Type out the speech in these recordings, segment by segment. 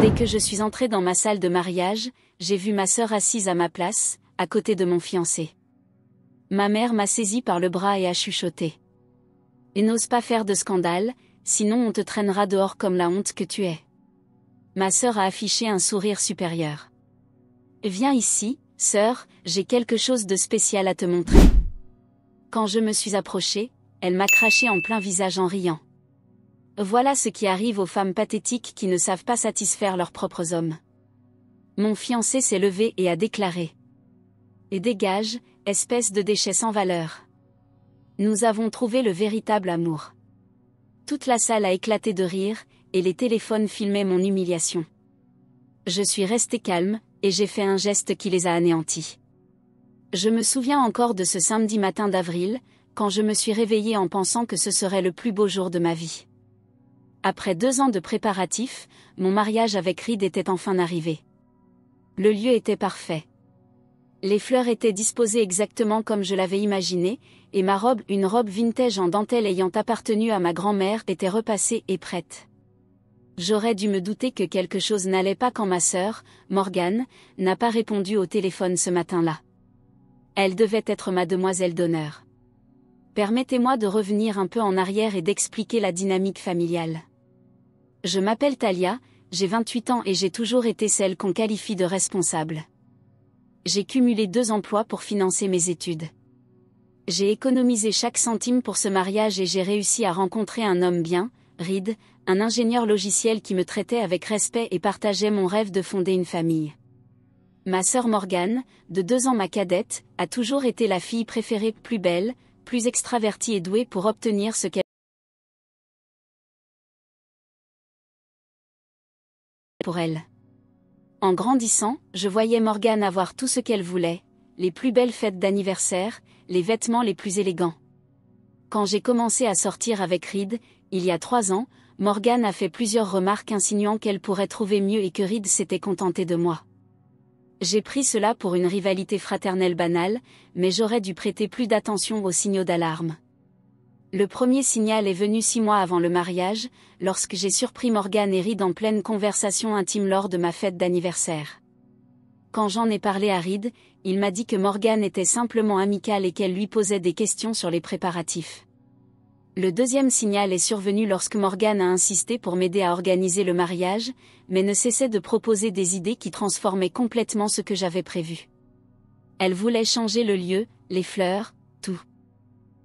Dès que je suis entrée dans ma salle de mariage, j'ai vu ma sœur assise à ma place, à côté de mon fiancé. Ma mère m'a saisie par le bras et a chuchoté. Et n'ose pas faire de scandale, sinon on te traînera dehors comme la honte que tu es. Ma sœur a affiché un sourire supérieur. Viens ici, sœur, j'ai quelque chose de spécial à te montrer. Quand je me suis approchée, elle m'a craché en plein visage en riant. Voilà ce qui arrive aux femmes pathétiques qui ne savent pas satisfaire leurs propres hommes. Mon fiancé s'est levé et a déclaré. Et dégage, espèce de déchet sans valeur. Nous avons trouvé le véritable amour. Toute la salle a éclaté de rire, et les téléphones filmaient mon humiliation. Je suis restée calme, et j'ai fait un geste qui les a anéantis. Je me souviens encore de ce samedi matin d'avril, quand je me suis réveillée en pensant que ce serait le plus beau jour de ma vie. Après 2 ans de préparatifs, mon mariage avec Reed était enfin arrivé. Le lieu était parfait. Les fleurs étaient disposées exactement comme je l'avais imaginé, et ma robe, une robe vintage en dentelle ayant appartenu à ma grand-mère, était repassée et prête. J'aurais dû me douter que quelque chose n'allait pas quand ma sœur, Morgane, n'a pas répondu au téléphone ce matin-là. Elle devait être ma demoiselle d'honneur. Permettez-moi de revenir un peu en arrière et d'expliquer la dynamique familiale. Je m'appelle Talia, j'ai 28 ans et j'ai toujours été celle qu'on qualifie de responsable. J'ai cumulé 2 emplois pour financer mes études. J'ai économisé chaque centime pour ce mariage et j'ai réussi à rencontrer un homme bien, Reed, un ingénieur logiciel qui me traitait avec respect et partageait mon rêve de fonder une famille. Ma sœur Morgane, de 2 ans ma cadette, a toujours été la fille préférée, plus belle, plus extravertie et douée pour obtenir ce qu'elle pour elle. En grandissant, je voyais Morgane avoir tout ce qu'elle voulait, les plus belles fêtes d'anniversaire, les vêtements les plus élégants. Quand j'ai commencé à sortir avec Reed, il y a 3 ans, Morgane a fait plusieurs remarques insinuant qu'elle pourrait trouver mieux et que Reed s'était contenté de moi. J'ai pris cela pour une rivalité fraternelle banale, mais j'aurais dû prêter plus d'attention aux signaux d'alarme. Le premier signal est venu 6 mois avant le mariage, lorsque j'ai surpris Morgane et Reed en pleine conversation intime lors de ma fête d'anniversaire. Quand j'en ai parlé à Reed, il m'a dit que Morgane était simplement amicale et qu'elle lui posait des questions sur les préparatifs. Le deuxième signal est survenu lorsque Morgane a insisté pour m'aider à organiser le mariage, mais ne cessait de proposer des idées qui transformaient complètement ce que j'avais prévu. Elle voulait changer le lieu, les fleurs, tout.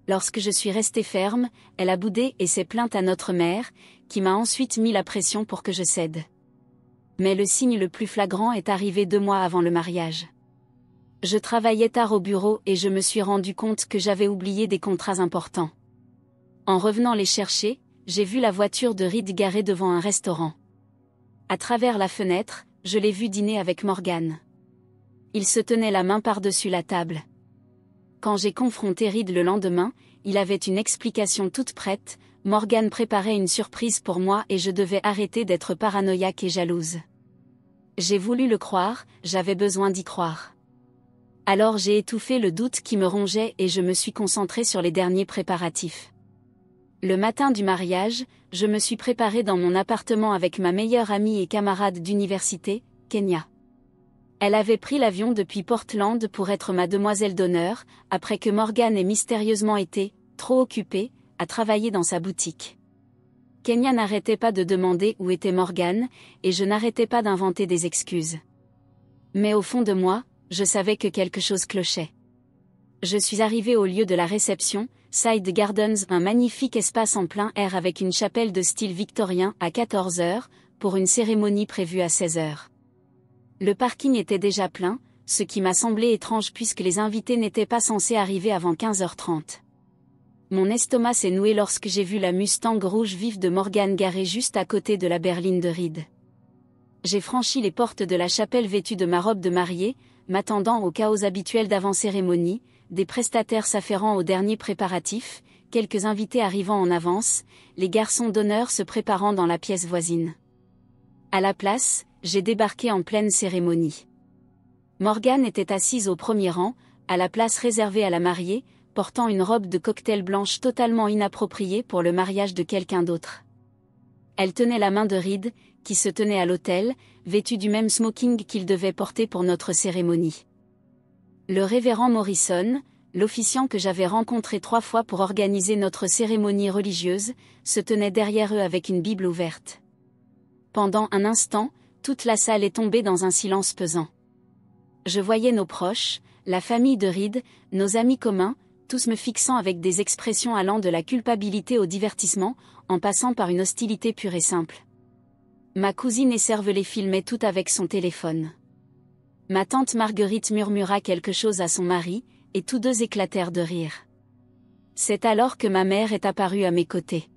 Lorsque je suis restée ferme, elle a boudé et s'est plainte à notre mère, qui m'a ensuite mis la pression pour que je cède. Mais le signe le plus flagrant est arrivé 2 mois avant le mariage. Je travaillais tard au bureau et je me suis rendu compte que j'avais oublié des contrats importants. En revenant les chercher, j'ai vu la voiture de Reed garée devant un restaurant. À travers la fenêtre, je l'ai vu dîner avec Morgane. Il se tenait la main par-dessus la table. Quand j'ai confronté Reed le lendemain, il avait une explication toute prête, Morgane préparait une surprise pour moi et je devais arrêter d'être paranoïaque et jalouse. J'ai voulu le croire, j'avais besoin d'y croire. Alors j'ai étouffé le doute qui me rongeait et je me suis concentrée sur les derniers préparatifs. Le matin du mariage, je me suis préparée dans mon appartement avec ma meilleure amie et camarade d'université, Kenya. Elle avait pris l'avion depuis Portland pour être ma demoiselle d'honneur, après que Morgane ait mystérieusement été, trop occupée, à travailler dans sa boutique. Kenya n'arrêtait pas de demander où était Morgane, et je n'arrêtais pas d'inventer des excuses. Mais au fond de moi, je savais que quelque chose clochait. Je suis arrivée au lieu de la réception, Side Gardens, un magnifique espace en plein air avec une chapelle de style victorien à 14 h, pour une cérémonie prévue à 16 h. Le parking était déjà plein, ce qui m'a semblé étrange puisque les invités n'étaient pas censés arriver avant 15 h 30. Mon estomac s'est noué lorsque j'ai vu la Mustang rouge vive de Morgane garée juste à côté de la berline de Reed. J'ai franchi les portes de la chapelle vêtue de ma robe de mariée, m'attendant au chaos habituel d'avant-cérémonie, des prestataires s'affairant aux derniers préparatifs, quelques invités arrivant en avance, les garçons d'honneur se préparant dans la pièce voisine. À la place, j'ai débarqué en pleine cérémonie. Morgane était assise au premier rang, à la place réservée à la mariée, portant une robe de cocktail blanche totalement inappropriée pour le mariage de quelqu'un d'autre. Elle tenait la main de Reed, qui se tenait à l'autel, vêtu du même smoking qu'il devait porter pour notre cérémonie. Le révérend Morrison, l'officiant que j'avais rencontré 3 fois pour organiser notre cérémonie religieuse, se tenait derrière eux avec une Bible ouverte. Pendant un instant, toute la salle est tombée dans un silence pesant. Je voyais nos proches, la famille de Reed, nos amis communs, tous me fixant avec des expressions allant de la culpabilité au divertissement, en passant par une hostilité pure et simple. Ma cousine écervelée filmait tout avec son téléphone. Ma tante Marguerite murmura quelque chose à son mari, et tous deux éclatèrent de rire. C'est alors que ma mère est apparue à mes côtés.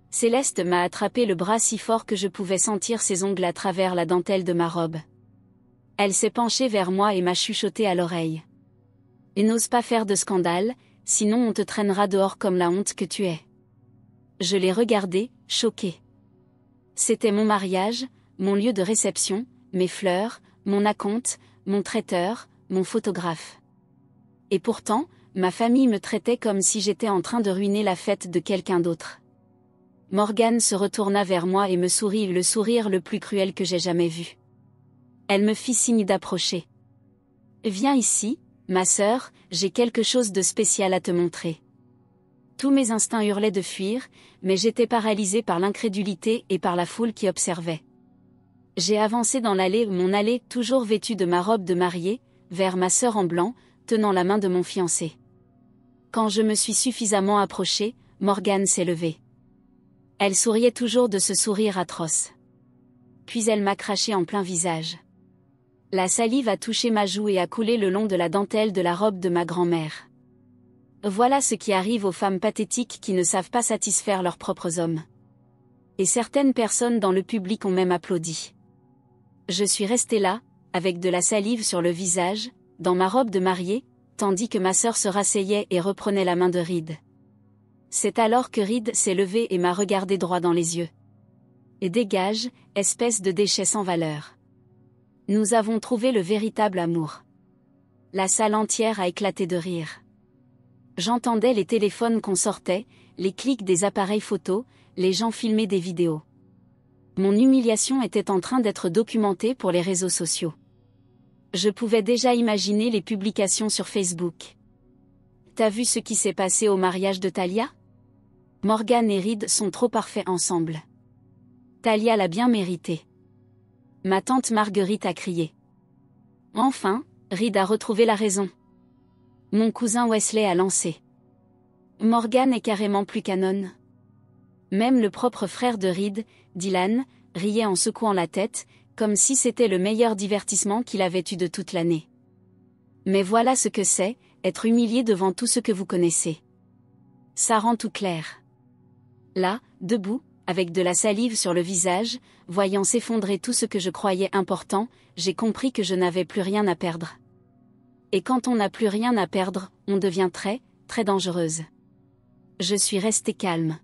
Céleste m'a attrapé le bras si fort que je pouvais sentir ses ongles à travers la dentelle de ma robe. Elle s'est penchée vers moi et m'a chuchoté à l'oreille. « Et n'ose pas faire de scandale, sinon on te traînera dehors comme la honte que tu es. » Je l'ai regardée, choquée. C'était mon mariage, mon lieu de réception, mes fleurs, mon acompte, mon traiteur, mon photographe. Et pourtant, ma famille me traitait comme si j'étais en train de ruiner la fête de quelqu'un d'autre. Morgane se retourna vers moi et me sourit le sourire le plus cruel que j'ai jamais vu. Elle me fit signe d'approcher. « Viens ici, ma sœur, j'ai quelque chose de spécial à te montrer. » Tous mes instincts hurlaient de fuir, mais j'étais paralysée par l'incrédulité et par la foule qui observait. J'ai avancé dans l'allée, toujours vêtue de ma robe de mariée, vers ma sœur en blanc, tenant la main de mon fiancé. Quand je me suis suffisamment approchée, Morgane s'est levée. Elle souriait toujours de ce sourire atroce. Puis elle m'a craché en plein visage. La salive a touché ma joue et a coulé le long de la dentelle de la robe de ma grand-mère. Voilà ce qui arrive aux femmes pathétiques qui ne savent pas satisfaire leurs propres hommes. Et certaines personnes dans le public ont même applaudi. Je suis restée là, avec de la salive sur le visage, dans ma robe de mariée, tandis que ma sœur se rasseyait et reprenait la main de Reed. C'est alors que Reed s'est levé et m'a regardé droit dans les yeux. « Et dégage, espèce de déchet sans valeur. Nous avons trouvé le véritable amour. » La salle entière a éclaté de rire. J'entendais les téléphones qu'on sortait, les clics des appareils photos, les gens filmaient des vidéos. Mon humiliation était en train d'être documentée pour les réseaux sociaux. Je pouvais déjà imaginer les publications sur Facebook. « T'as vu ce qui s'est passé au mariage de Talia ? Morgane et Reed sont trop parfaits ensemble. Talia l'a bien mérité. » Ma tante Marguerite a crié. Enfin, Reed a retrouvé la raison. Mon cousin Wesley a lancé. Morgane est carrément plus canonne. Même le propre frère de Reed, Dylan, riait en secouant la tête, comme si c'était le meilleur divertissement qu'il avait eu de toute l'année. Mais voilà ce que c'est, être humilié devant tout ce que vous connaissez. Ça rend tout clair. Là, debout, avec de la salive sur le visage, voyant s'effondrer tout ce que je croyais important, j'ai compris que je n'avais plus rien à perdre. Et quand on n'a plus rien à perdre, on devient très, très dangereuse. Je suis restée calme.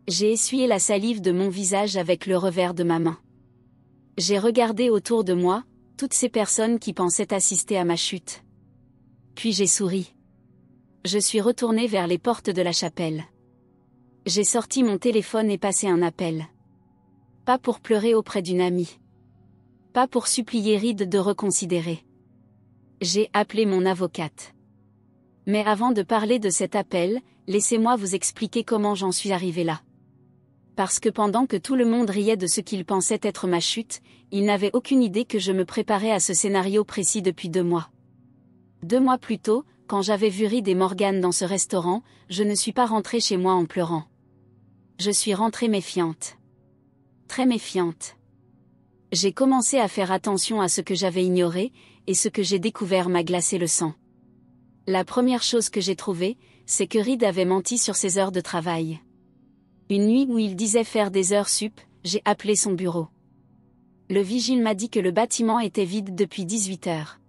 J'ai essuyé la salive de mon visage avec le revers de ma main. J'ai regardé autour de moi, toutes ces personnes qui pensaient assister à ma chute. Puis j'ai souri. Je suis retournée vers les portes de la chapelle. J'ai sorti mon téléphone et passé un appel. Pas pour pleurer auprès d'une amie. Pas pour supplier Reed de reconsidérer. J'ai appelé mon avocate. Mais avant de parler de cet appel, laissez-moi vous expliquer comment j'en suis arrivée là. Parce que pendant que tout le monde riait de ce qu'il pensait être ma chute, il n'avait aucune idée que je me préparais à ce scénario précis depuis 2 mois. 2 mois plus tôt, quand j'avais vu Reed et Morgane dans ce restaurant, je ne suis pas rentrée chez moi en pleurant. Je suis rentrée méfiante. Très méfiante. J'ai commencé à faire attention à ce que j'avais ignoré, et ce que j'ai découvert m'a glacé le sang. La première chose que j'ai trouvée, c'est que Reed avait menti sur ses heures de travail. Une nuit où il disait faire des heures sup, j'ai appelé son bureau. Le vigile m'a dit que le bâtiment était vide depuis 18 heures.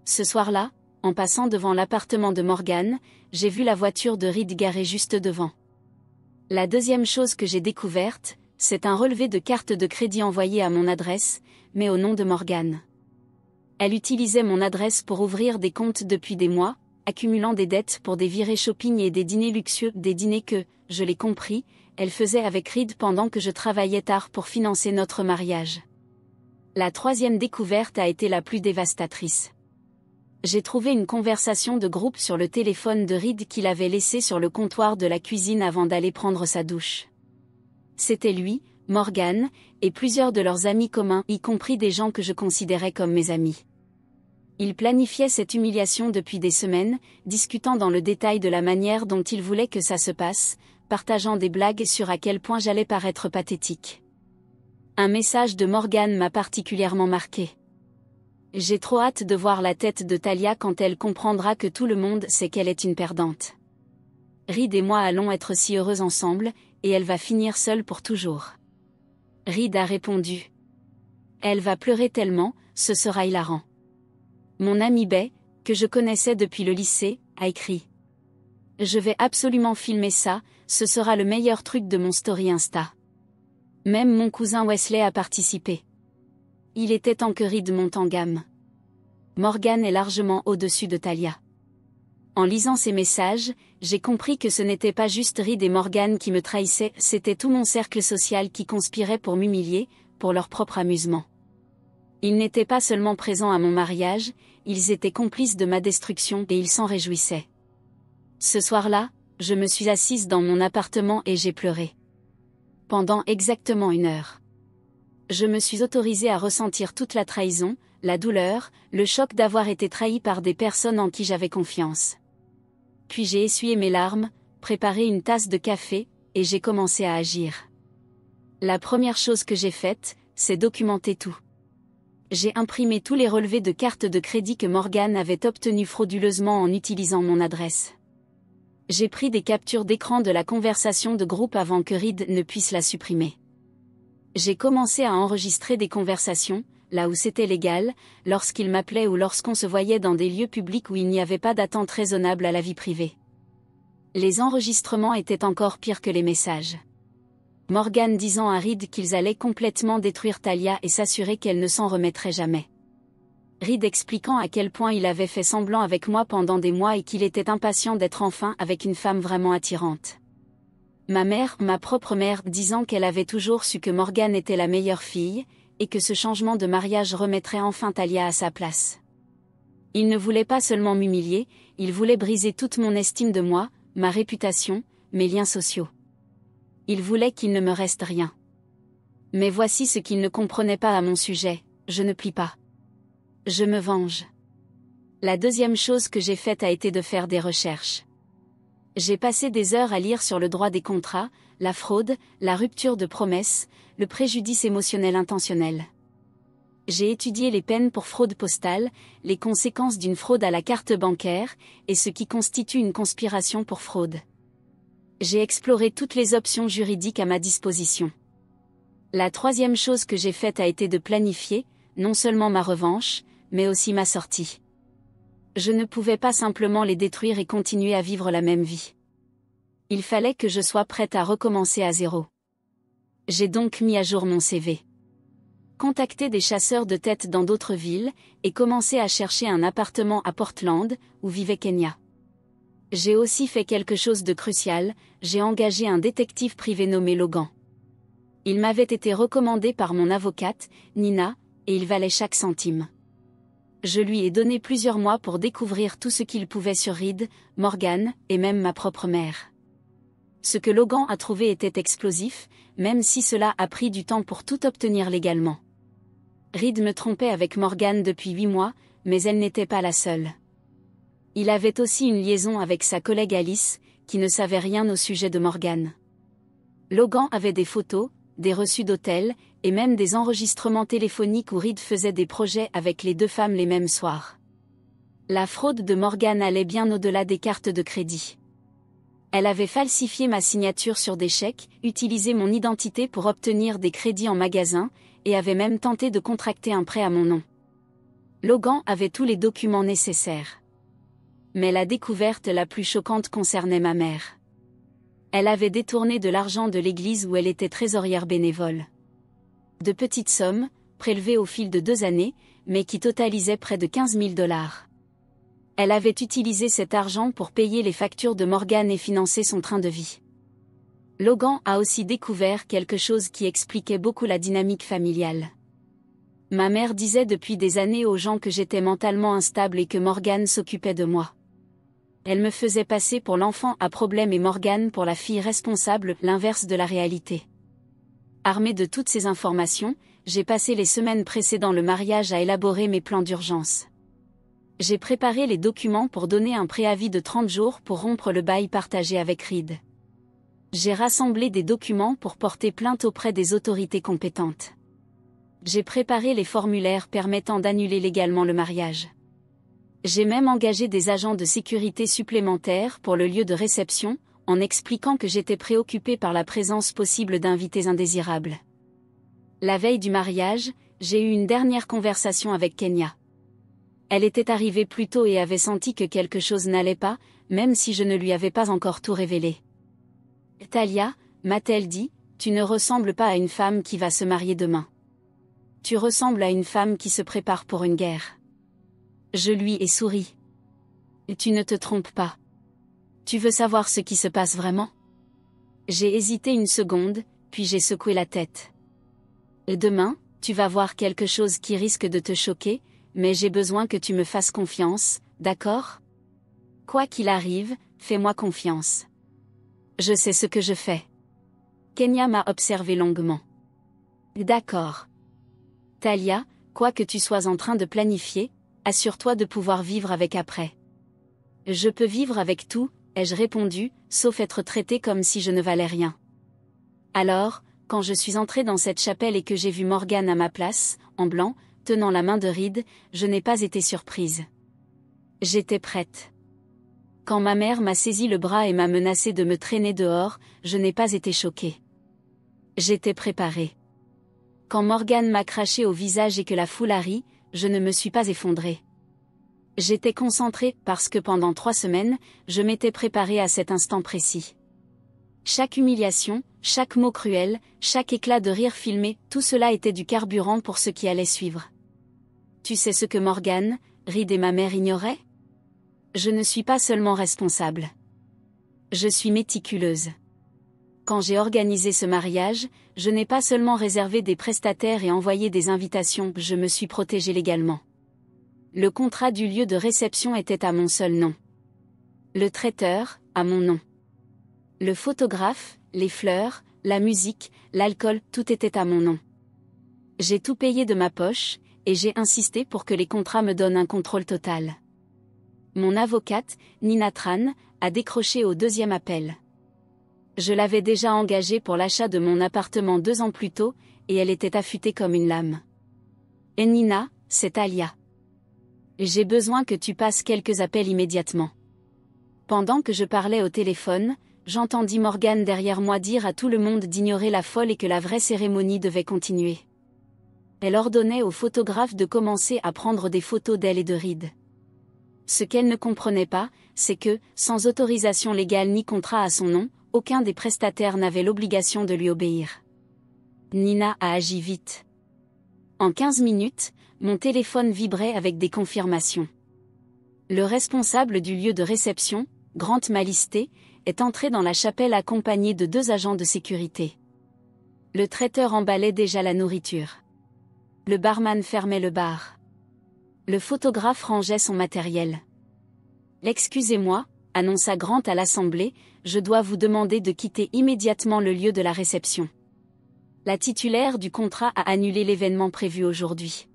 Ce soir-là, en passant devant l'appartement de Morgane, j'ai vu la voiture de Reed garée juste devant. La deuxième chose que j'ai découverte, c'est un relevé de carte de crédit envoyé à mon adresse, mais au nom de Morgane. Elle utilisait mon adresse pour ouvrir des comptes depuis des mois, accumulant des dettes pour des virées shopping et des dîners luxueux, des dîners que, je l'ai compris, elle faisait avec Reed pendant que je travaillais tard pour financer notre mariage. La troisième découverte a été la plus dévastatrice. J'ai trouvé une conversation de groupe sur le téléphone de Reed qu'il avait laissé sur le comptoir de la cuisine avant d'aller prendre sa douche. C'était lui, Morgan, et plusieurs de leurs amis communs, y compris des gens que je considérais comme mes amis. Ils planifiaient cette humiliation depuis des semaines, discutant dans le détail de la manière dont ils voulaient que ça se passe, partageant des blagues sur à quel point j'allais paraître pathétique. Un message de Morgan m'a particulièrement marqué. J'ai trop hâte de voir la tête de Talia quand elle comprendra que tout le monde sait qu'elle est une perdante. Reed et moi allons être si heureux ensemble, et elle va finir seule pour toujours. Reed a répondu. Elle va pleurer tellement, ce sera hilarant. Mon ami Bay, que je connaissais depuis le lycée, a écrit. Je vais absolument filmer ça, ce sera le meilleur truc de mon story Insta. Même mon cousin Wesley a participé. Il était temps que Reed monte en gamme. Morgan est largement au-dessus de Talia. En lisant ces messages, j'ai compris que ce n'était pas juste Reed et Morgan qui me trahissaient, c'était tout mon cercle social qui conspirait pour m'humilier, pour leur propre amusement. Ils n'étaient pas seulement présents à mon mariage, ils étaient complices de ma destruction et ils s'en réjouissaient. Ce soir-là, je me suis assise dans mon appartement et j'ai pleuré. Pendant exactement 1 heure. Je me suis autorisée à ressentir toute la trahison, la douleur, le choc d'avoir été trahie par des personnes en qui j'avais confiance. Puis j'ai essuyé mes larmes, préparé une tasse de café, et j'ai commencé à agir. La première chose que j'ai faite, c'est documenter tout. J'ai imprimé tous les relevés de cartes de crédit que Morgan avait obtenus frauduleusement en utilisant mon adresse. J'ai pris des captures d'écran de la conversation de groupe avant que Reed ne puisse la supprimer. J'ai commencé à enregistrer des conversations, là où c'était légal, lorsqu'il m'appelait ou lorsqu'on se voyait dans des lieux publics où il n'y avait pas d'attente raisonnable à la vie privée. Les enregistrements étaient encore pires que les messages. Morgan disant à Reed qu'ils allaient complètement détruire Talia et s'assurer qu'elle ne s'en remettrait jamais. Reed expliquant à quel point il avait fait semblant avec moi pendant des mois et qu'il était impatient d'être enfin avec une femme vraiment attirante. Ma mère, ma propre mère, disant qu'elle avait toujours su que Morgan était la meilleure fille, et que ce changement de mariage remettrait enfin Talia à sa place. Il ne voulait pas seulement m'humilier, il voulait briser toute mon estime de moi, ma réputation, mes liens sociaux. Il voulait qu'il ne me reste rien. Mais voici ce qu'il ne comprenait pas à mon sujet, je ne plie pas. Je me venge. La deuxième chose que j'ai faite a été de faire des recherches. J'ai passé des heures à lire sur le droit des contrats, la fraude, la rupture de promesse, le préjudice émotionnel intentionnel. J'ai étudié les peines pour fraude postale, les conséquences d'une fraude à la carte bancaire, et ce qui constitue une conspiration pour fraude. J'ai exploré toutes les options juridiques à ma disposition. La troisième chose que j'ai faite a été de planifier, non seulement ma revanche, mais aussi ma sortie. Je ne pouvais pas simplement les détruire et continuer à vivre la même vie. Il fallait que je sois prête à recommencer à zéro. J'ai donc mis à jour mon CV. Contacté des chasseurs de tête dans d'autres villes, et commencé à chercher un appartement à Portland, où vivait Kenya. J'ai aussi fait quelque chose de crucial, j'ai engagé un détective privé nommé Logan. Il m'avait été recommandé par mon avocate, Nina, et il valait chaque centime. Je lui ai donné plusieurs mois pour découvrir tout ce qu'il pouvait sur Reed, Morgan, et même ma propre mère. Ce que Logan a trouvé était explosif, même si cela a pris du temps pour tout obtenir légalement. Reed me trompait avec Morgan depuis 8 mois, mais elle n'était pas la seule. Il avait aussi une liaison avec sa collègue Alice, qui ne savait rien au sujet de Morgan. Logan avait des photos, des reçus d'hôtel, et même des enregistrements téléphoniques où Reed faisait des projets avec les 2 femmes les mêmes soirs. La fraude de Morgan allait bien au-delà des cartes de crédit. Elle avait falsifié ma signature sur des chèques, utilisé mon identité pour obtenir des crédits en magasin, et avait même tenté de contracter un prêt à mon nom. Logan avait tous les documents nécessaires. Mais la découverte la plus choquante concernait ma mère. Elle avait détourné de l'argent de l'église où elle était trésorière bénévole. De petites sommes, prélevées au fil de 2 années, mais qui totalisaient près de 15 000 $. Elle avait utilisé cet argent pour payer les factures de Morgan et financer son train de vie. Logan a aussi découvert quelque chose qui expliquait beaucoup la dynamique familiale. Ma mère disait depuis des années aux gens que j'étais mentalement instable et que Morgane s'occupait de moi. Elle me faisait passer pour l'enfant à problème et Morgane pour la fille responsable, l'inverse de la réalité. Armée de toutes ces informations, j'ai passé les semaines précédant le mariage à élaborer mes plans d'urgence. J'ai préparé les documents pour donner un préavis de 30 jours pour rompre le bail partagé avec Reed. J'ai rassemblé des documents pour porter plainte auprès des autorités compétentes. J'ai préparé les formulaires permettant d'annuler légalement le mariage. J'ai même engagé des agents de sécurité supplémentaires pour le lieu de réception, en expliquant que j'étais préoccupée par la présence possible d'invités indésirables. La veille du mariage, j'ai eu une dernière conversation avec Kenya. Elle était arrivée plus tôt et avait senti que quelque chose n'allait pas, même si je ne lui avais pas encore tout révélé. « Talia, m'a-t-elle dit, tu ne ressembles pas à une femme qui va se marier demain. Tu ressembles à une femme qui se prépare pour une guerre. » Je lui ai souri. « Tu ne te trompes pas. Tu veux savoir ce qui se passe vraiment ?» J'ai hésité une seconde, puis j'ai secoué la tête. « Demain, tu vas voir quelque chose qui risque de te choquer, mais j'ai besoin que tu me fasses confiance, d'accord ? Quoi qu'il arrive, fais-moi confiance. Je sais ce que je fais. » Kenya m'a observé longuement. « D'accord. Talia, quoi que tu sois en train de planifier, assure-toi de pouvoir vivre avec après. » « Je peux vivre avec tout, ai-je répondu, sauf être traitée comme si je ne valais rien. Alors, quand je suis entrée dans cette chapelle et que j'ai vu Morgane à ma place, en blanc, tenant la main de Reed, je n'ai pas été surprise. J'étais prête. Quand ma mère m'a saisi le bras et m'a menacée de me traîner dehors, je n'ai pas été choquée. J'étais préparée. Quand Morgane m'a craché au visage et que la foule a ri, je ne me suis pas effondrée. J'étais concentrée parce que pendant 3 semaines, je m'étais préparée à cet instant précis. Chaque humiliation, chaque mot cruel, chaque éclat de rire filmé, tout cela était du carburant pour ce qui allait suivre. Tu sais ce que Morgane, Reed et ma mère ignoraient ? Je ne suis pas seulement responsable. Je suis méticuleuse. Quand j'ai organisé ce mariage, je n'ai pas seulement réservé des prestataires et envoyé des invitations, je me suis protégée légalement. Le contrat du lieu de réception était à mon seul nom. Le traiteur, à mon nom. Le photographe, les fleurs, la musique, l'alcool, tout était à mon nom. J'ai tout payé de ma poche, et j'ai insisté pour que les contrats me donnent un contrôle total. Mon avocate, Nina Tran, a décroché au 2e appel. Je l'avais déjà engagée pour l'achat de mon appartement 2 ans plus tôt, et elle était affûtée comme une lame. Et Nina, c'est Talia. J'ai besoin que tu passes quelques appels immédiatement. Pendant que je parlais au téléphone, j'entendis Morgane derrière moi dire à tout le monde d'ignorer la folle et que la vraie cérémonie devait continuer. Elle ordonnait au photographe de commencer à prendre des photos d'elle et de Reed. Ce qu'elle ne comprenait pas, c'est que, sans autorisation légale ni contrat à son nom, aucun des prestataires n'avait l'obligation de lui obéir. Nina a agi vite. En 15 minutes, mon téléphone vibrait avec des confirmations. Le responsable du lieu de réception, Grant Malisté, est entré dans la chapelle accompagné de 2 agents de sécurité. Le traiteur emballait déjà la nourriture. Le barman fermait le bar. Le photographe rangeait son matériel. « Excusez-moi, » annonça Grant à l'assemblée, « je dois vous demander de quitter immédiatement le lieu de la réception. » La titulaire du contrat a annulé l'événement prévu aujourd'hui.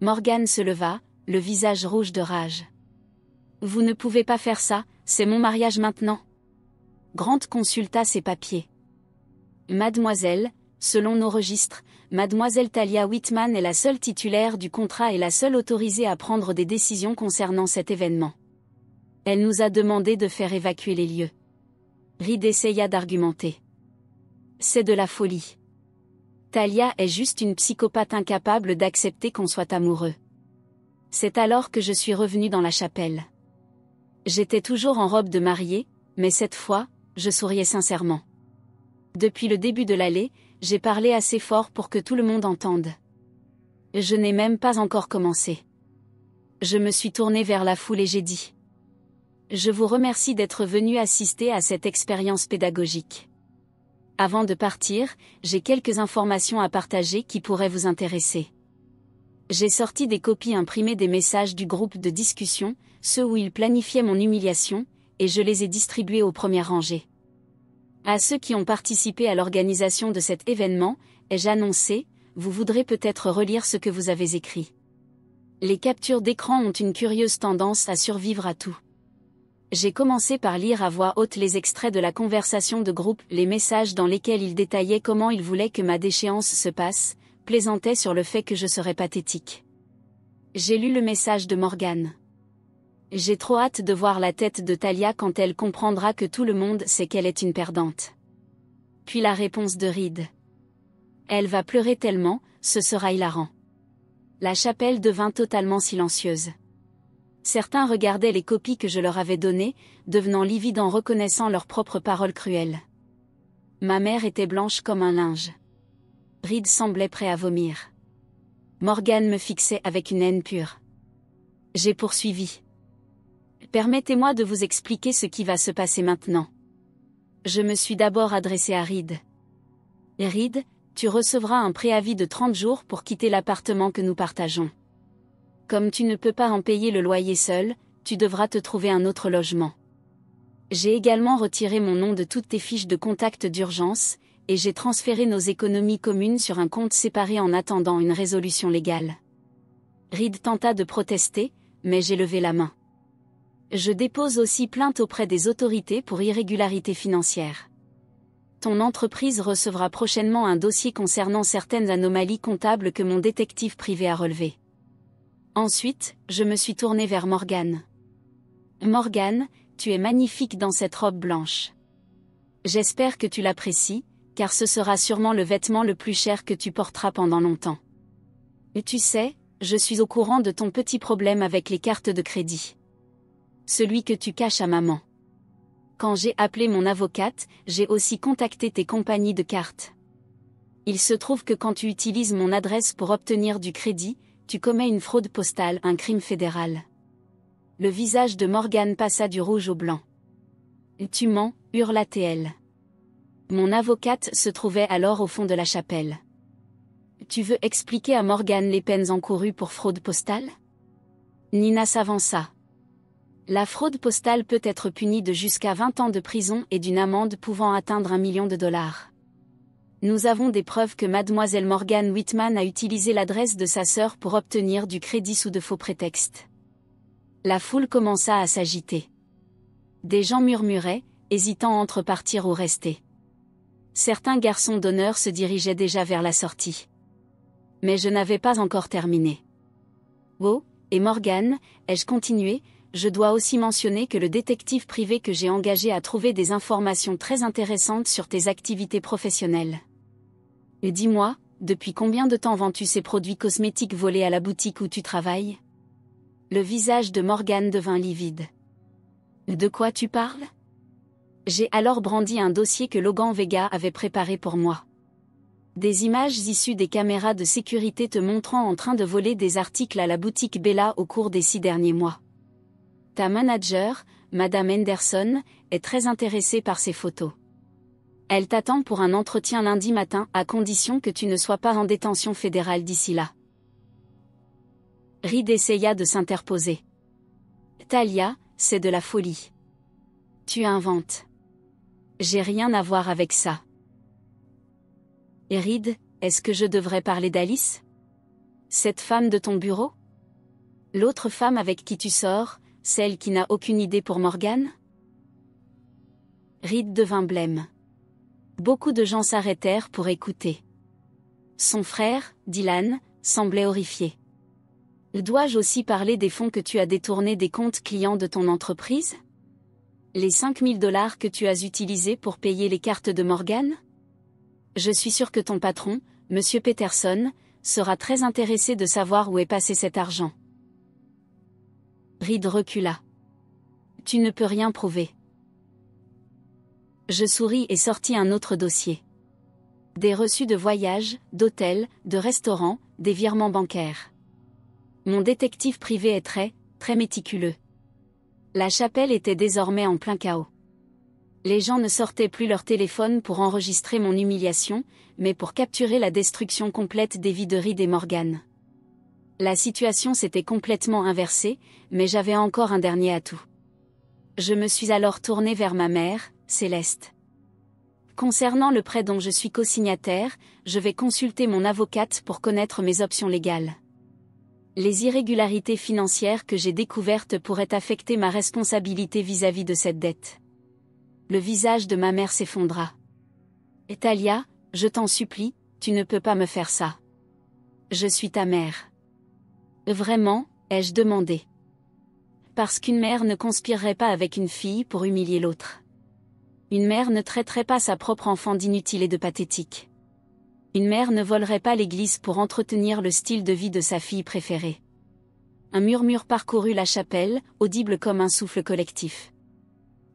Morgane se leva, le visage rouge de rage. « Vous ne pouvez pas faire ça, c'est mon mariage maintenant. » Grant consulta ses papiers. « Mademoiselle, selon nos registres, Mademoiselle Talia Whitman est la seule titulaire du contrat et la seule autorisée à prendre des décisions concernant cet événement. Elle nous a demandé de faire évacuer les lieux. » Reed essaya d'argumenter. « C'est de la folie. Talia est juste une psychopathe incapable d'accepter qu'on soit amoureux. » C'est alors que je suis revenue dans la chapelle. J'étais toujours en robe de mariée, mais cette fois, je souriais sincèrement. Depuis le début de l'allée, j'ai parlé assez fort pour que tout le monde entende. Je n'ai même pas encore commencé. Je me suis tournée vers la foule et j'ai dit : « Je vous remercie d'être venu assister à cette expérience pédagogique. Avant de partir, j'ai quelques informations à partager qui pourraient vous intéresser. J'ai sorti des copies imprimées des messages du groupe de discussion, ceux où ils planifiaient mon humiliation, et je les ai distribués aux premières rangées. À ceux qui ont participé à l'organisation de cet événement, ai-je annoncé, vous voudrez peut-être relire ce que vous avez écrit. Les captures d'écran ont une curieuse tendance à survivre à tout. J'ai commencé par lire à voix haute les extraits de la conversation de groupe, les messages dans lesquels ils détaillaient comment ils voulaient que ma déchéance se passe, plaisantaient sur le fait que je serais pathétique. J'ai lu le message de Morgane. J'ai trop hâte de voir la tête de Talia quand elle comprendra que tout le monde sait qu'elle est une perdante. Puis la réponse de Reed. Elle va pleurer tellement, ce sera hilarant. La chapelle devint totalement silencieuse. Certains regardaient les copies que je leur avais données, devenant livides en reconnaissant leurs propres paroles cruelles. Ma mère était blanche comme un linge. Reed semblait prêt à vomir. Morgane me fixait avec une haine pure. J'ai poursuivi. Permettez-moi de vous expliquer ce qui va se passer maintenant. Je me suis d'abord adressé à Reed. Reed, tu recevras un préavis de 30 jours pour quitter l'appartement que nous partageons. Comme tu ne peux pas en payer le loyer seul, tu devras te trouver un autre logement. J'ai également retiré mon nom de toutes tes fiches de contact d'urgence, et j'ai transféré nos économies communes sur un compte séparé en attendant une résolution légale. Reed tenta de protester, mais j'ai levé la main. Je dépose aussi plainte auprès des autorités pour irrégularité financière. Ton entreprise recevra prochainement un dossier concernant certaines anomalies comptables que mon détective privé a relevées. Ensuite, je me suis tournée vers Morgane. Morgane, tu es magnifique dans cette robe blanche. J'espère que tu l'apprécies, car ce sera sûrement le vêtement le plus cher que tu porteras pendant longtemps. Et tu sais, je suis au courant de ton petit problème avec les cartes de crédit. Celui que tu caches à maman. Quand j'ai appelé mon avocate, j'ai aussi contacté tes compagnies de cartes. Il se trouve que quand tu utilises mon adresse pour obtenir du crédit, tu commets une fraude postale, un crime fédéral. Le visage de Morgane passa du rouge au blanc. Tu mens, hurla-t-elle. Mon avocate se trouvait alors au fond de la chapelle. Tu veux expliquer à Morgane les peines encourues pour fraude postale? Nina s'avança. La fraude postale peut être punie de jusqu'à 20 ans de prison et d'une amende pouvant atteindre $1 million. Nous avons des preuves que mademoiselle Morgane Whitman a utilisé l'adresse de sa sœur pour obtenir du crédit sous de faux prétextes. La foule commença à s'agiter. Des gens murmuraient, hésitant entre partir ou rester. Certains garçons d'honneur se dirigeaient déjà vers la sortie. Mais je n'avais pas encore terminé. Oh, et Morgane, ai-je continué, je dois aussi mentionner que le détective privé que j'ai engagé a trouvé des informations très intéressantes sur tes activités professionnelles. Et dis-moi, depuis combien de temps vends-tu ces produits cosmétiques volés à la boutique où tu travailles? Le visage de Morgane devint livide. De quoi tu parles? J'ai alors brandi un dossier que Logan Vega avait préparé pour moi. Des images issues des caméras de sécurité te montrant en train de voler des articles à la boutique Bella au cours des 6 derniers mois. Ta manager, Madame Henderson, est très intéressée par ces photos. Elle t'attend pour un entretien lundi matin à condition que tu ne sois pas en détention fédérale d'ici là. Reed essaya de s'interposer. Talia, c'est de la folie. Tu inventes. J'ai rien à voir avec ça. Et Reed, est-ce que je devrais parler d'Alice? Cette femme de ton bureau? L'autre femme avec qui tu sors, celle qui n'a aucune idée pour Morgane? Reed devint blême. Beaucoup de gens s'arrêtèrent pour écouter. Son frère, Dylan, semblait horrifié. Dois-je aussi parler des fonds que tu as détournés des comptes clients de ton entreprise? Les $5 000 que tu as utilisés pour payer les cartes de Morgane? Je suis sûr que ton patron, Monsieur Peterson, sera très intéressé de savoir où est passé cet argent. Reed recula. Tu ne peux rien prouver. Je souris et sortis un autre dossier. Des reçus de voyage, d'hôtel, de restaurant, des virements bancaires. Mon détective privé est très méticuleux. La chapelle était désormais en plein chaos. Les gens ne sortaient plus leur téléphone pour enregistrer mon humiliation, mais pour capturer la destruction complète des vies de Reed et Morgan. La situation s'était complètement inversée, mais j'avais encore un dernier atout. Je me suis alors tournée vers ma mère, Céleste. Concernant le prêt dont je suis co-signataire, je vais consulter mon avocate pour connaître mes options légales. Les irrégularités financières que j'ai découvertes pourraient affecter ma responsabilité vis-à-vis de cette dette. Le visage de ma mère s'effondra. « Talia, je t'en supplie, tu ne peux pas me faire ça. Je suis ta mère. » « Vraiment ?» ai-je demandé. Parce qu'une mère ne conspirerait pas avec une fille pour humilier l'autre. Une mère ne traiterait pas sa propre enfant d'inutile et de pathétique. Une mère ne volerait pas l'église pour entretenir le style de vie de sa fille préférée. Un murmure parcourut la chapelle, audible comme un souffle collectif.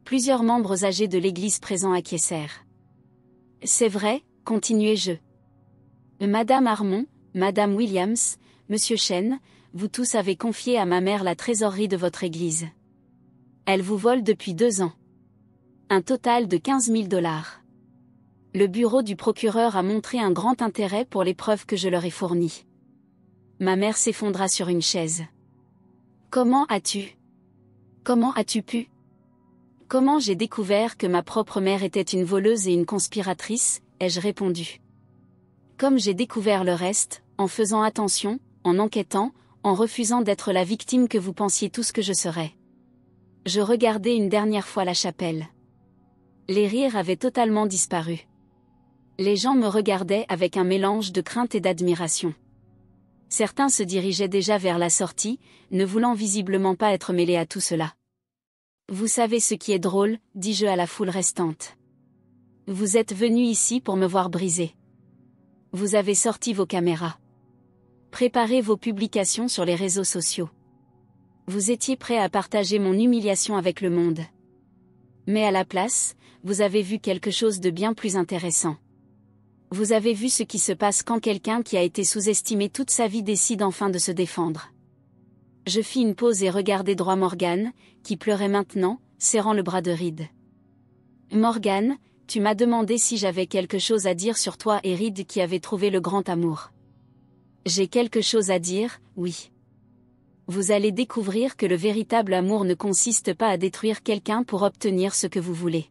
Plusieurs membres âgés de l'église présents acquiescèrent. « C'est vrai », continuai-je. « Madame Harmon, Madame Williams, Monsieur Chen, vous tous avez confié à ma mère la trésorerie de votre église. Elle vous vole depuis 2 ans. Un total de 15 000 $. Le bureau du procureur a montré un grand intérêt pour les preuves que je leur ai fournies. » Ma mère s'effondra sur une chaise. « Comment as-tu pu ? Comment j'ai découvert que ma propre mère était une voleuse et une conspiratrice, ai-je répondu. Comme j'ai découvert le reste, en faisant attention, en enquêtant, en refusant d'être la victime que vous pensiez tous que je serais. Je regardai une dernière fois la chapelle. Les rires avaient totalement disparu. Les gens me regardaient avec un mélange de crainte et d'admiration. Certains se dirigeaient déjà vers la sortie, ne voulant visiblement pas être mêlés à tout cela. « Vous savez ce qui est drôle, dis-je à la foule restante. Vous êtes venus ici pour me voir briser. Vous avez sorti vos caméras. Préparez vos publications sur les réseaux sociaux. Vous étiez prêts à partager mon humiliation avec le monde. Mais à la place, vous avez vu quelque chose de bien plus intéressant. Vous avez vu ce qui se passe quand quelqu'un qui a été sous-estimé toute sa vie décide enfin de se défendre. » Je fis une pause et regardai droit Morgan, qui pleurait maintenant, serrant le bras de Reed. « Morgan, tu m'as demandé si j'avais quelque chose à dire sur toi et Reed qui avait trouvé le grand amour. J'ai quelque chose à dire, oui. Vous allez découvrir que le véritable amour ne consiste pas à détruire quelqu'un pour obtenir ce que vous voulez.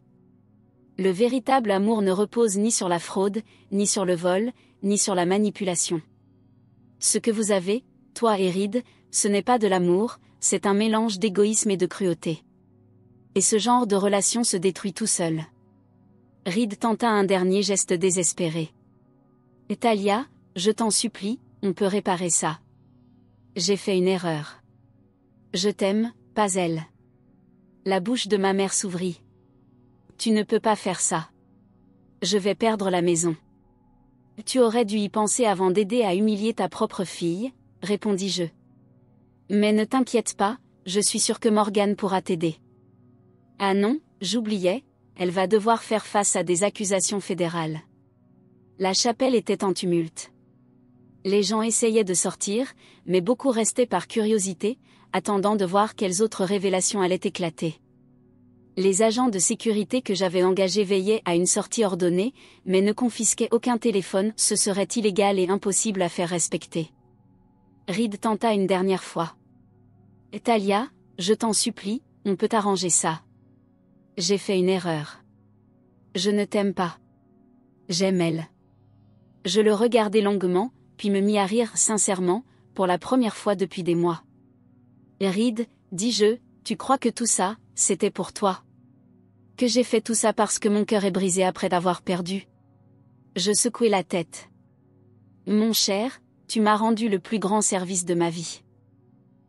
Le véritable amour ne repose ni sur la fraude, ni sur le vol, ni sur la manipulation. Ce que vous avez, toi et Reed, ce n'est pas de l'amour, c'est un mélange d'égoïsme et de cruauté. Et ce genre de relation se détruit tout seul. » Reed tenta un dernier geste désespéré. « Talia, je t'en supplie, on peut réparer ça. J'ai fait une erreur. Je t'aime, pas elle. » La bouche de ma mère s'ouvrit. « Tu ne peux pas faire ça. Je vais perdre la maison. »« Tu aurais dû y penser avant d'aider à humilier ta propre fille, » répondis-je. « Mais ne t'inquiète pas, je suis sûre que Morgan pourra t'aider. »« Ah non, j'oubliais, elle va devoir faire face à des accusations fédérales. » La chapelle était en tumulte. Les gens essayaient de sortir, mais beaucoup restaient par curiosité, attendant de voir quelles autres révélations allaient éclater. Les agents de sécurité que j'avais engagés veillaient à une sortie ordonnée, mais ne confisquaient aucun téléphone, ce serait illégal et impossible à faire respecter. Reed tenta une dernière fois. « Talia, je t'en supplie, on peut arranger ça. J'ai fait une erreur. Je ne t'aime pas. J'aime elle. » Je le regardai longuement, puis me mis à rire sincèrement, pour la première fois depuis des mois. « Reed, dis-je, tu crois que tout ça, c'était pour toi? Que j'ai fait tout ça parce que mon cœur est brisé après t'avoir perdu? » Je secouai la tête. « Mon cher, tu m'as rendu le plus grand service de ma vie.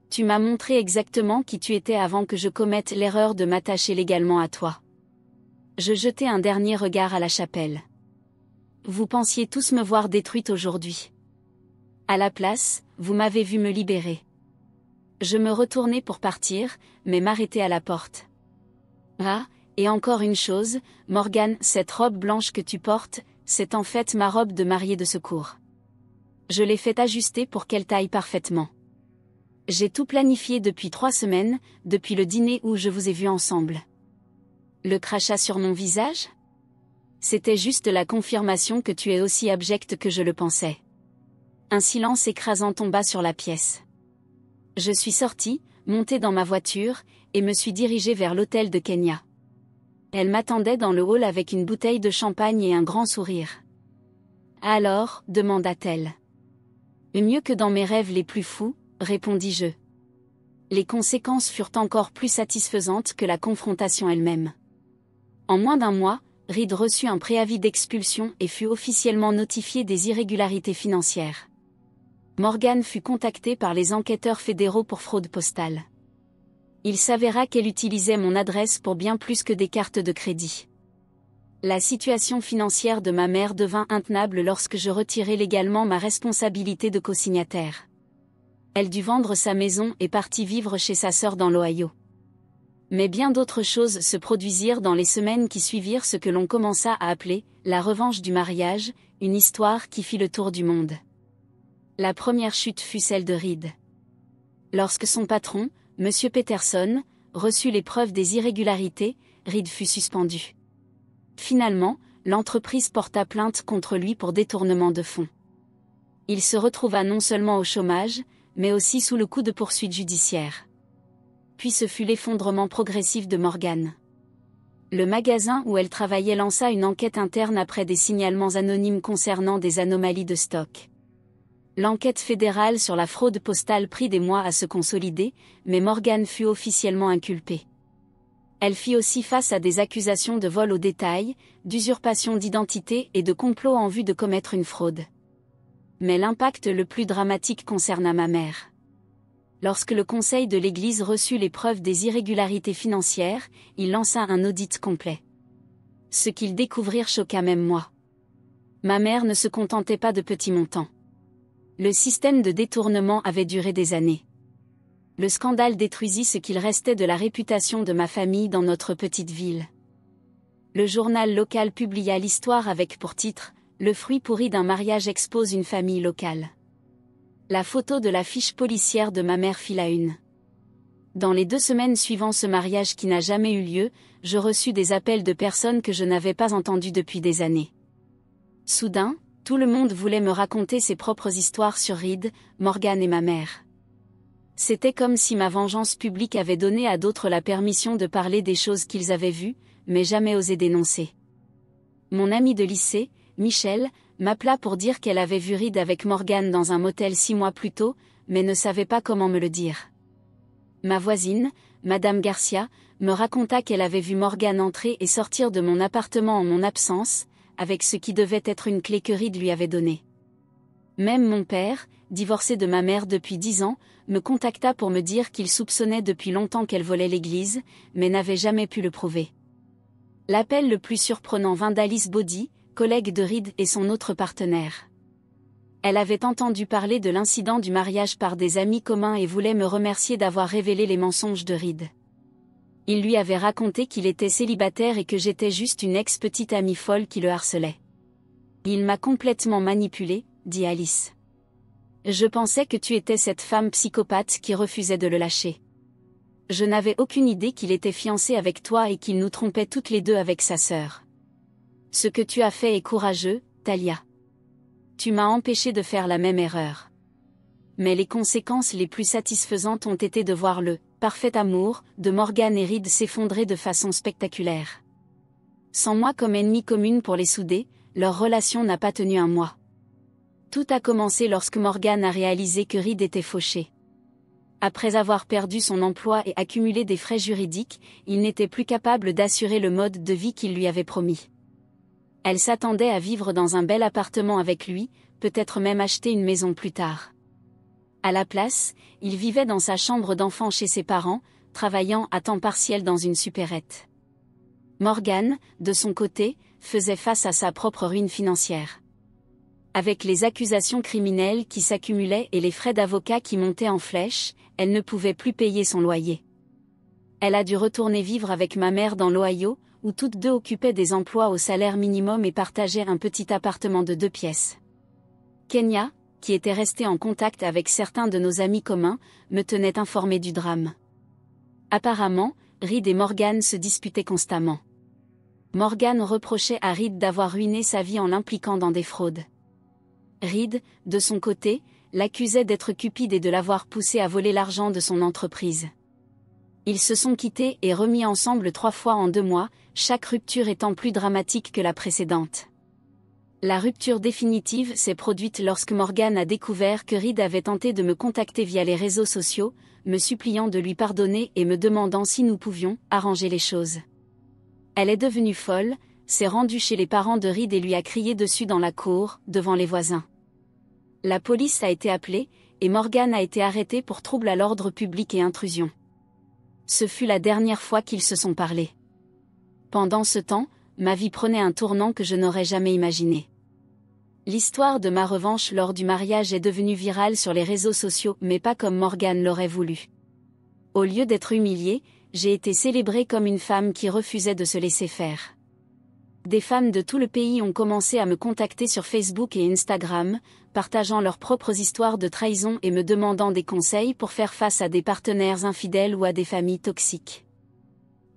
Tu m'as montré exactement qui tu étais avant que je commette l'erreur de m'attacher légalement à toi. » Je jetai un dernier regard à la chapelle. Vous pensiez tous me voir détruite aujourd'hui. À la place, vous m'avez vu me libérer. Je me retournai pour partir, mais m'arrêtai à la porte. Ah, et encore une chose, Morgan, cette robe blanche que tu portes, c'est en fait ma robe de mariée de secours. Je l'ai fait ajuster pour qu'elle taille parfaitement. J'ai tout planifié depuis 3 semaines, depuis le dîner où je vous ai vus ensemble. Le crachat sur mon visage? C'était juste la confirmation que tu es aussi abjecte que je le pensais. Un silence écrasant tomba sur la pièce. Je suis sortie, montée dans ma voiture, et me suis dirigée vers l'hôtel de Kenya. Elle m'attendait dans le hall avec une bouteille de champagne et un grand sourire. « Alors ?» demanda-t-elle. « Mieux que dans mes rêves les plus fous », répondis-je. Les conséquences furent encore plus satisfaisantes que la confrontation elle-même. En moins d'un mois, Reed reçut un préavis d'expulsion et fut officiellement notifié des irrégularités financières. Morgan fut contactée par les enquêteurs fédéraux pour fraude postale. Il s'avéra qu'elle utilisait mon adresse pour bien plus que des cartes de crédit. La situation financière de ma mère devint intenable lorsque je retirai légalement ma responsabilité de cosignataire. Elle dut vendre sa maison et partit vivre chez sa sœur dans l'Ohio. Mais bien d'autres choses se produisirent dans les semaines qui suivirent ce que l'on commença à appeler « la revanche du mariage », une histoire qui fit le tour du monde. La première chute fut celle de Reed. Lorsque son patron, M. Peterson, reçut les preuves des irrégularités, Reed fut suspendu. Finalement, l'entreprise porta plainte contre lui pour détournement de fonds. Il se retrouva non seulement au chômage, mais aussi sous le coup de poursuites judiciaires. Puis ce fut l'effondrement progressif de Morgan. Le magasin où elle travaillait lança une enquête interne après des signalements anonymes concernant des anomalies de stock. L'enquête fédérale sur la fraude postale prit des mois à se consolider, mais Morgan fut officiellement inculpée. Elle fit aussi face à des accusations de vol au détail, d'usurpation d'identité et de complot en vue de commettre une fraude. Mais l'impact le plus dramatique concerna ma mère. Lorsque le conseil de l'Église reçut les preuves des irrégularités financières, il lança un audit complet. Ce qu'ils découvrirent choqua même moi. Ma mère ne se contentait pas de petits montants. Le système de détournement avait duré des années. Le scandale détruisit ce qu'il restait de la réputation de ma famille dans notre petite ville. Le journal local publia l'histoire avec pour titre « Le fruit pourri d'un mariage expose une famille locale ». La photo de la fiche policière de ma mère fit la une. Dans les 2 semaines suivant ce mariage qui n'a jamais eu lieu, je reçus des appels de personnes que je n'avais pas entendues depuis des années. Soudain, tout le monde voulait me raconter ses propres histoires sur Reed, Morgan et ma mère. C'était comme si ma vengeance publique avait donné à d'autres la permission de parler des choses qu'ils avaient vues, mais jamais osé dénoncer. Mon amie de lycée, Michelle, m'appela pour dire qu'elle avait vu Reed avec Morgan dans un motel 6 mois plus tôt, mais ne savait pas comment me le dire. Ma voisine, Madame Garcia, me raconta qu'elle avait vu Morgan entrer et sortir de mon appartement en mon absence, avec ce qui devait être une clé que Reed lui avait donnée. Même mon père, divorcé de ma mère depuis 10 ans, me contacta pour me dire qu'il soupçonnait depuis longtemps qu'elle volait l'église, mais n'avait jamais pu le prouver. L'appel le plus surprenant vint d'Alice Body, collègue de Reed et son autre partenaire. Elle avait entendu parler de l'incident du mariage par des amis communs et voulait me remercier d'avoir révélé les mensonges de Reed. Il lui avait raconté qu'il était célibataire et que j'étais juste une ex-petite amie folle qui le harcelait. Il m'a complètement manipulée, dit Alice. Je pensais que tu étais cette femme psychopathe qui refusait de le lâcher. Je n'avais aucune idée qu'il était fiancé avec toi et qu'il nous trompait toutes les deux avec sa sœur. Ce que tu as fait est courageux, Talia. Tu m'as empêché de faire la même erreur. Mais les conséquences les plus satisfaisantes ont été de voir le parfait amour de Morgan et Reed s'effondrer de façon spectaculaire. Sans moi comme ennemie commune pour les souder, leur relation n'a pas tenu un mois. Tout a commencé lorsque Morgan a réalisé que Reed était fauché. Après avoir perdu son emploi et accumulé des frais juridiques, il n'était plus capable d'assurer le mode de vie qu'il lui avait promis. Elle s'attendait à vivre dans un bel appartement avec lui, peut-être même acheter une maison plus tard. À la place, il vivait dans sa chambre d'enfant chez ses parents, travaillant à temps partiel dans une supérette. Morgan, de son côté, faisait face à sa propre ruine financière. Avec les accusations criminelles qui s'accumulaient et les frais d'avocat qui montaient en flèche, elle ne pouvait plus payer son loyer. Elle a dû retourner vivre avec ma mère dans l'Ohio, où toutes deux occupaient des emplois au salaire minimum et partageaient un petit appartement de 2 pièces. Kenya, qui était restée en contact avec certains de nos amis communs, me tenait informée du drame. Apparemment, Reed et Morgan se disputaient constamment. Morgan reprochait à Reed d'avoir ruiné sa vie en l'impliquant dans des fraudes. Reed, de son côté, l'accusait d'être cupide et de l'avoir poussé à voler l'argent de son entreprise. Ils se sont quittés et remis ensemble 3 fois en 2 mois, chaque rupture étant plus dramatique que la précédente. La rupture définitive s'est produite lorsque Morgan a découvert que Reed avait tenté de me contacter via les réseaux sociaux, me suppliant de lui pardonner et me demandant si nous pouvions arranger les choses. Elle est devenue folle, s'est rendue chez les parents de Reed et lui a crié dessus dans la cour, devant les voisins. La police a été appelée, et Morgan a été arrêté pour trouble à l'ordre public et intrusion. Ce fut la dernière fois qu'ils se sont parlé. Pendant ce temps, ma vie prenait un tournant que je n'aurais jamais imaginé. L'histoire de ma revanche lors du mariage est devenue virale sur les réseaux sociaux, mais pas comme Morgan l'aurait voulu. Au lieu d'être humiliée, j'ai été célébrée comme une femme qui refusait de se laisser faire. Des femmes de tout le pays ont commencé à me contacter sur Facebook et Instagram, partageant leurs propres histoires de trahison et me demandant des conseils pour faire face à des partenaires infidèles ou à des familles toxiques.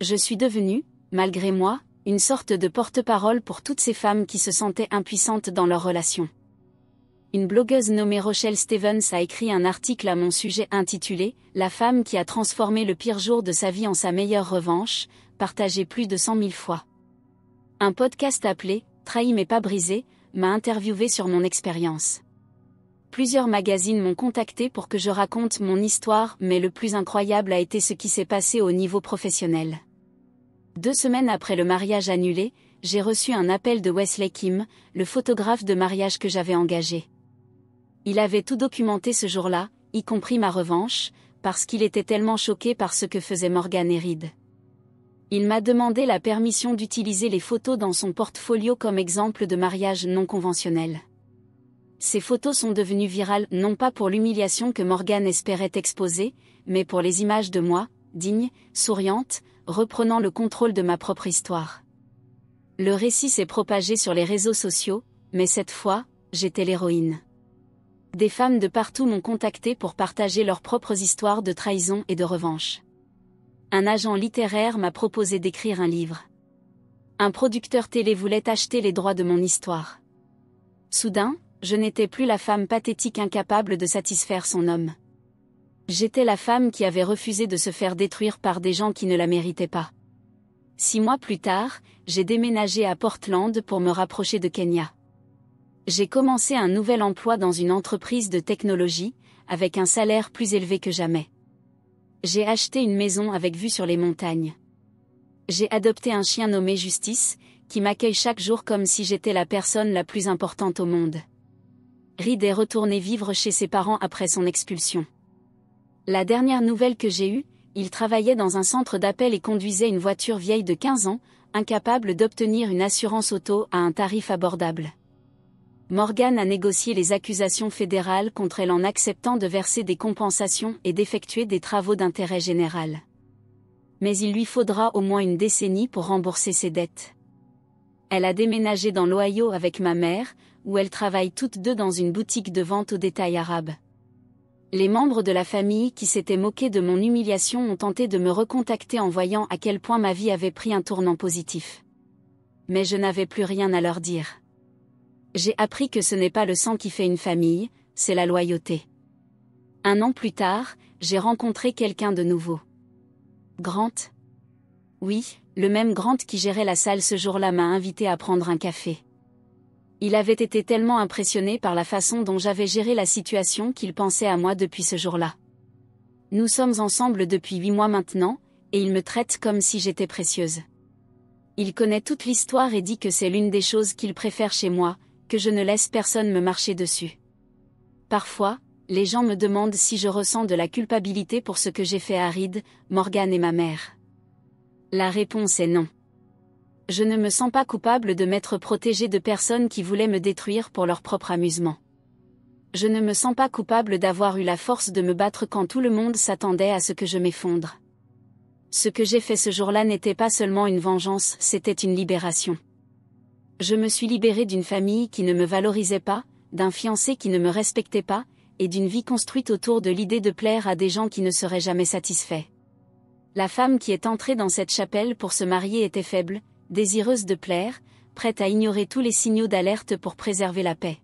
Je suis devenue, malgré moi, une sorte de porte-parole pour toutes ces femmes qui se sentaient impuissantes dans leurs relations. Une blogueuse nommée Rochelle Stevens a écrit un article à mon sujet intitulé « La femme qui a transformé le pire jour de sa vie en sa meilleure revanche », partagé plus de 100 000 fois. Un podcast appelé « Trahi mais pas brisé » m'a interviewé sur mon expérience. Plusieurs magazines m'ont contacté pour que je raconte mon histoire, mais le plus incroyable a été ce qui s'est passé au niveau professionnel. 2 semaines après le mariage annulé, j'ai reçu un appel de Wesley Kim, le photographe de mariage que j'avais engagé. Il avait tout documenté ce jour-là, y compris ma revanche, parce qu'il était tellement choqué par ce que faisaient Morgan et Reed. Il m'a demandé la permission d'utiliser les photos dans son portfolio comme exemple de mariage non conventionnel. Ces photos sont devenues virales non pas pour l'humiliation que Morgan espérait exposer, mais pour les images de moi, digne, souriante, reprenant le contrôle de ma propre histoire. Le récit s'est propagé sur les réseaux sociaux, mais cette fois, j'étais l'héroïne. Des femmes de partout m'ont contacté pour partager leurs propres histoires de trahison et de revanche. Un agent littéraire m'a proposé d'écrire un livre. Un producteur télé voulait acheter les droits de mon histoire. Soudain, je n'étais plus la femme pathétique incapable de satisfaire son homme. J'étais la femme qui avait refusé de se faire détruire par des gens qui ne la méritaient pas. 6 mois plus tard, j'ai déménagé à Portland pour me rapprocher de Kenya. J'ai commencé un nouvel emploi dans une entreprise de technologie, avec un salaire plus élevé que jamais. J'ai acheté une maison avec vue sur les montagnes. J'ai adopté un chien nommé Justice, qui m'accueille chaque jour comme si j'étais la personne la plus importante au monde. Reed est retourné vivre chez ses parents après son expulsion. La dernière nouvelle que j'ai eue, il travaillait dans un centre d'appel et conduisait une voiture vieille de 15 ans, incapable d'obtenir une assurance auto à un tarif abordable. Morgan a négocié les accusations fédérales contre elle en acceptant de verser des compensations et d'effectuer des travaux d'intérêt général. Mais il lui faudra au moins une décennie pour rembourser ses dettes. Elle a déménagé dans l'Ohio avec ma mère, où elles travaillent toutes deux dans une boutique de vente au détail arabe. Les membres de la famille qui s'étaient moqués de mon humiliation ont tenté de me recontacter en voyant à quel point ma vie avait pris un tournant positif. Mais je n'avais plus rien à leur dire. J'ai appris que ce n'est pas le sang qui fait une famille, c'est la loyauté. 1 an plus tard, j'ai rencontré quelqu'un de nouveau. Grant. Oui, le même Grant qui gérait la salle ce jour-là m'a invité à prendre un café. Il avait été tellement impressionné par la façon dont j'avais géré la situation qu'il pensait à moi depuis ce jour-là. Nous sommes ensemble depuis 8 mois maintenant, et il me traite comme si j'étais précieuse. Il connaît toute l'histoire et dit que c'est l'une des choses qu'il préfère chez moi, que je ne laisse personne me marcher dessus. Parfois, les gens me demandent si je ressens de la culpabilité pour ce que j'ai fait à Reed, Morgan et ma mère. La réponse est non. Je ne me sens pas coupable de m'être protégée de personnes qui voulaient me détruire pour leur propre amusement. Je ne me sens pas coupable d'avoir eu la force de me battre quand tout le monde s'attendait à ce que je m'effondre. Ce que j'ai fait ce jour-là n'était pas seulement une vengeance, c'était une libération. Je me suis libérée d'une famille qui ne me valorisait pas, d'un fiancé qui ne me respectait pas, et d'une vie construite autour de l'idée de plaire à des gens qui ne seraient jamais satisfaits. La femme qui est entrée dans cette chapelle pour se marier était faible, désireuse de plaire, prête à ignorer tous les signaux d'alerte pour préserver la paix.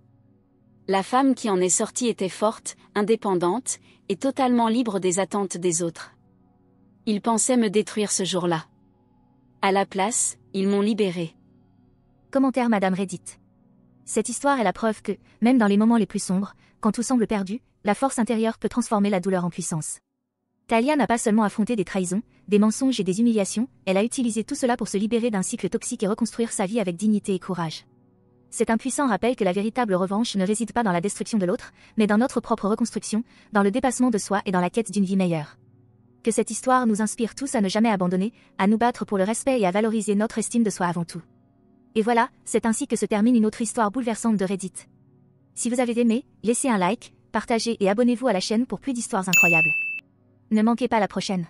La femme qui en est sortie était forte, indépendante, et totalement libre des attentes des autres. Ils pensaient me détruire ce jour-là. À la place, ils m'ont libérée. Commentaire Madame Reddit. Cette histoire est la preuve que, même dans les moments les plus sombres, quand tout semble perdu, la force intérieure peut transformer la douleur en puissance. Talia n'a pas seulement affronté des trahisons, des mensonges et des humiliations, elle a utilisé tout cela pour se libérer d'un cycle toxique et reconstruire sa vie avec dignité et courage. C'est un puissant rappel que la véritable revanche ne réside pas dans la destruction de l'autre, mais dans notre propre reconstruction, dans le dépassement de soi et dans la quête d'une vie meilleure. Que cette histoire nous inspire tous à ne jamais abandonner, à nous battre pour le respect et à valoriser notre estime de soi avant tout. Et voilà, c'est ainsi que se termine une autre histoire bouleversante de Reddit. Si vous avez aimé, laissez un like, partagez et abonnez-vous à la chaîne pour plus d'histoires incroyables. Ne manquez pas la prochaine.